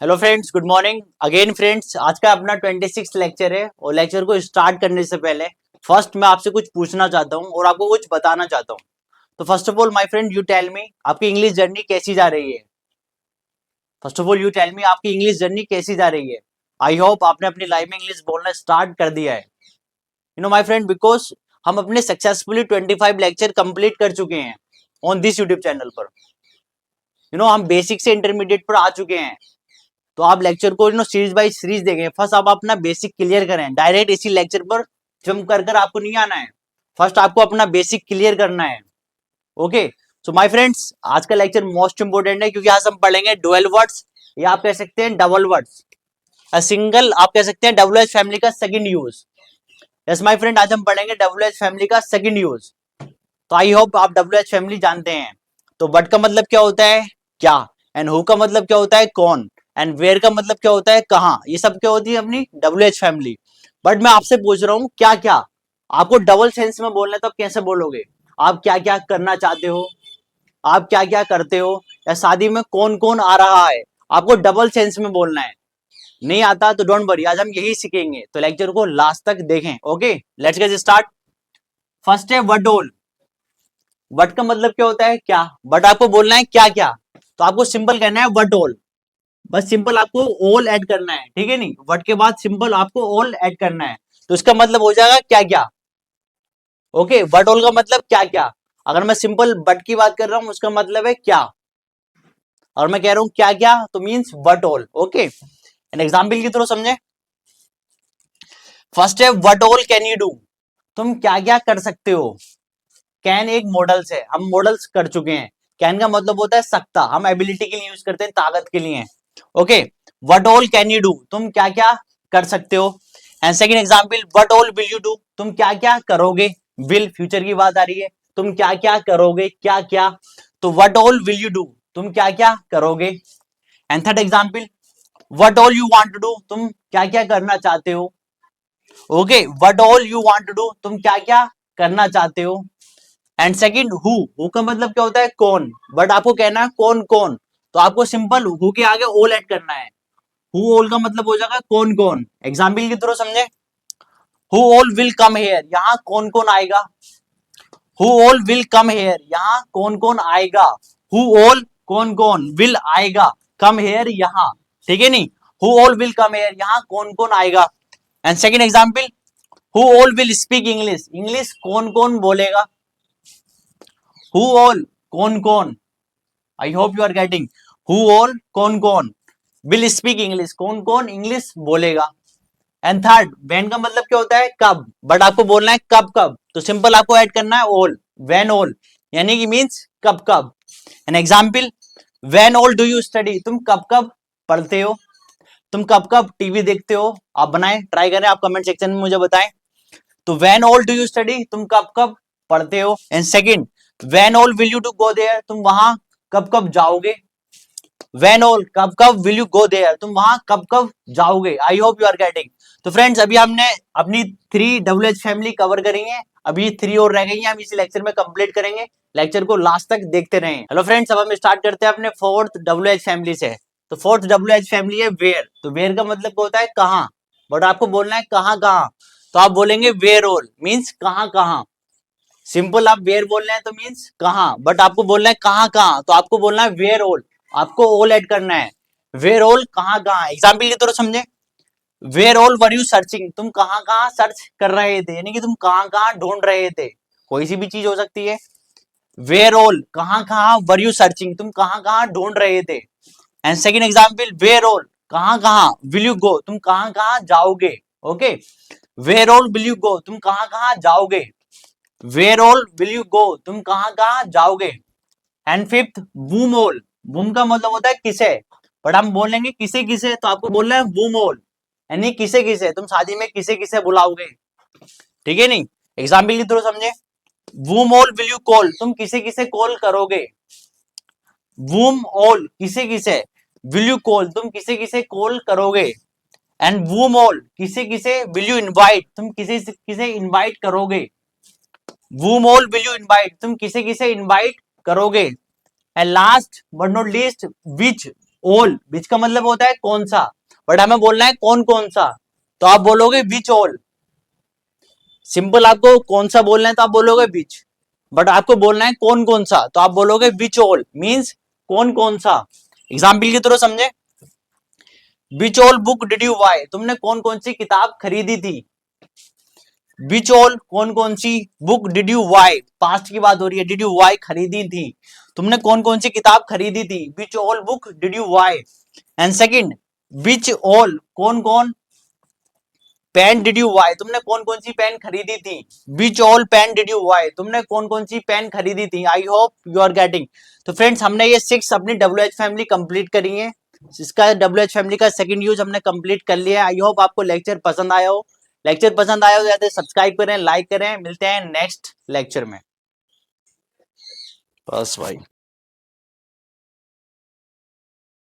Hello friends, good morning again friends. आज का अपना 26 लेक्चर है और लेक्चर को स्टार्ट करने से पहले फर्स्ट मैं आपसे कुछ पूछना चाहता हूँ और आपको कुछ बताना चाहता हूँ। तो first of all my friend, you tell me आपकी इंग्लिश जर्नी कैसी जा रही है। First of all you tell me आपकी इंग्लिश जर्नी कैसी जा रही है। आई होप आपने अपनी लाइफ में इंग्लिश बोलना स्टार्ट कर दिया है। You know my friend, because हम अपने सक्सेसफुली 25 लेक्चर कंप्लीट कर चुके हैं ऑन दिस यूट्यूब चैनल पर। हम बेसिक से इंटरमीडिएट पर आ चुके हैं। तो आप लेक्चर को सीरीज बाय सीरीज देखें। फर्स्ट आप अपना बेसिक क्लियर करें। डायरेक्ट इसी लेक्चर पर जंप कर आपको नहीं आना है। फर्स्ट आपको अपना बेसिक क्लियर करना है। ओके, सो माय फ्रेंड्स, आज का लेक्चर मोस्ट इंपोर्टेंट है क्योंकि आज हम पढ़ेंगे डुअल वर्ड्स या आप कह सकते हैं डबल वर्ड्स। सिंगल आप कह सकते हैं डब्ल्यूएच फैमिली का second use. Yes my friend, आज हम पढ़ेंगे डब्ल्यूएच फैमिली का सेकंड यूज। तो आई होप आप डब्ल्यूएच फैमिली जानते हैं। तो व्हाट का मतलब क्या होता है, क्या, एंड हु का मतलब क्या होता है, कौन, एंड वेयर का मतलब क्या होता है, कहां। ये सब क्या होती है अपनी डब्ल्यूएच फैमिली। बट मैं आपसे पूछ रहा हूं क्या क्या आपको डबल सेंस में बोलना है तो आप कैसे बोलोगे। आप क्या क्या करना चाहते हो, आप क्या क्या करते हो, या शादी में कौन कौन आ रहा है, आपको डबल सेंस में बोलना है। नहीं आता तो डोंट वरी, आज हम यही सीखेंगे। तो लेक्चर को लास्ट तक देखें। Okay, let's get start. First है व्हाट ऑल। व्हाट का मतलब क्या होता है, क्या। बट आपको बोलना है क्या क्या, तो आपको सिंपल कहना है व्हाट ऑल। बस सिंपल आपको ऑल ऐड करना है, ठीक है। नहीं, व्हाट के बाद सिंपल आपको ऑल ऐड करना है। तो इसका मतलब हो जाएगा क्या क्या। ओके, व्हाट ऑल का मतलब क्या क्या। अगर मैं सिंपल बट की बात कर रहा हूं उसका मतलब है क्या। और मैं कह रहा हूं क्या क्या तो means what all. Okay, an example की तरह समझे। फर्स्ट है what all can you do. तुम क्या क्या कर सकते हो। कैन एक मॉडल्स है, हम मॉडल्स कर चुके हैं। कैन का मतलब होता है सकता, हम एबिलिटी के लिए यूज करते हैं, ताकत के लिए। Okay, what all can you do, तुम क्या क्या कर सकते हो। And second example, what all will you do, तुम क्या क्या करोगे। विल फ्यूचर की बात आ रही है, तुम क्या क्या करोगे, क्या क्या। तो what all will you do, तुम क्या क्या करोगे। And third example, what all you want to do, तुम क्या क्या करना चाहते हो। Okay, what all you want to do, तुम क्या क्या करना चाहते हो। एंड सेकंड, हु का मतलब क्या होता है, कौन। बट आपको कहना है कौन कौन, तो आपको सिंपल हु के आगे ऑल ऐड करना है। हु ऑल का मतलब हो जाएगा कौन कौन। एग्जाम्पल की तरह समझे। Who all will come here, यहाँ कौन कौन आएगा। Who all will come here, यहाँ कौन कौन आएगा। हु ऑल कौन कौन, विल आएगा, कम हेयर यहाँ, ठीक है। नहीं, who all will come here, यहाँ कौन कौन आएगा। And second example, who all will speak English, English कौन कौन बोलेगा। हु ऑल कौन कौन, I hope you are getting. Who all कौन कौन विल स्पीक इंग्लिश, कौन कौन इंग्लिश बोलेगा। एंड थर्ड, व्हेन का मतलब क्या होता है, कब। बट आपको बोलना है कब कब, तो सिंपल आपको ऐड करना है ऑल, व्हेन ऑल, यानी कि मींस कब कब। An example, when all do you study, तुम कब कब पढ़ते हो, तुम कब कब टीवी देखते हो। आप बनाएं, ट्राई करें, आप कमेंट सेक्शन में मुझे बताएं। तो when all do you study, तुम कब कब पढ़ते हो। And second, when all will you to go there, तुम वहां कब कब जाओगे। व्हेन ऑल कब कब विल यू गो देयर, तुम वहां कब कब जाओगे। I hope you are getting. तो फ्रेंड्स, अभी हमने अपनी 3 WH फैमिली कवर करी है। अभी 3 और रह गई हैं, हम इसी लेक्चर में कंप्लीट करेंगे। लेक्चर को लास्ट तक देखते रहें। हेलो फ्रेंड्स, अब हम स्टार्ट करते हैं अपने 4th WH फैमिली से। तो 4th WH फैमिली है वेयर। तो वेयर का मतलब होता है कहाँ, बट आपको बोलना है कहाँ कहाँ। तो आप बोलेंगे वेयर ऑल, मीन्स कहाँ कहाँ। सिंपल आप वेयर बोल रहे हैं तो मीन्स कहाँ, बट आपको बोलना है कहाँ कहाँ, तो आपको बोलना है वेयर ऑल। आपको ऑल ऐड करना है। वेयर ऑल कहाँ कहाँ। एग्जाम्पल की तरह समझे। Where all were you searching, तुम कहाँ कहाँ सर्च कर रहे थे, यानी कि तुम कहाँ कहाँ ढूंढ रहे थे। कोई सी भी चीज हो सकती है। वेयर ऑल कहाँ कहाँ वर यू सर्चिंग, तुम कहाँ कहाँ ढूंढ रहे थे। And second example, where all कहाँ कहाँ विल यू गो, तुम कहाँ कहाँ जाओगे। Okay, where all will you go, तुम कहाँ कहाँ जाओगे। Where all will you go, तुम कहाँ कहाँ जाओगे। And fifth, whom all. Whom का मतलब होता है किसे, बट हम बोलेंगे किसे किसे, तो आपको बोलना है वूम ऑल, यानी किसे किसे, तुम शादी में किसे किसे बुलाओगे, ठीक है। नहीं, एग्जाम्पल की तरह समझे। वूम ऑल विल यू कॉल, तुम किसे किसे कॉल करोगे। वूम ऑल किसे किसे, विल यू कॉल, तुम किसे किसे कॉल करोगे। एंड वूम ऑल किसे किसे विल यू इनवाइट, तुम किसे किसे इनवाइट करोगे। whom all will you invite, तुम किसे किसे इनवाइट करोगे। And last but not least, which ऑल, विच का मतलब होता है कौन सा, बट हमें बोलना है कौन कौन सा, तो आप बोलोगे विच ऑल। सिंपल, आपको कौन सा बोलना है तो आप बोलोगे विच, बट आपको बोलना है कौन कौन सा, तो आप बोलोगे विच ऑल, मीन्स कौन कौन सा। एग्जाम्पल की तरह समझे, which all book did you buy, तुमने कौन कौन सी किताब खरीदी थी। विच ऑल कौन कौन सी, book did you buy, past की बात हो रही है, डिड यू बाय खरीदी थी, तुमने कौन कौन सी किताब खरीदी थी, which all book did you buy. And second, which all कौन कौन, पेन डिड यू बाय, तुमने कौन कौन सी पेन खरीदी थी, which all pen did you buy, तुमने कौन कौन सी पेन खरीदी थी। I hope you are getting. तो फ्रेंड्स, हमने ये 6 अपनी WH फैमिली कंप्लीट करी है। इसका WH फैमिली का सेकंड यूज हमने कंप्लीट कर लिया है। आई होप आपको लेक्चर पसंद आया हो। लेक्चर पसंद आया हो तो जैसे सब्सक्राइब करें, लाइक करें। मिलते हैं नेक्स्ट लेक्चर में। बस भाई।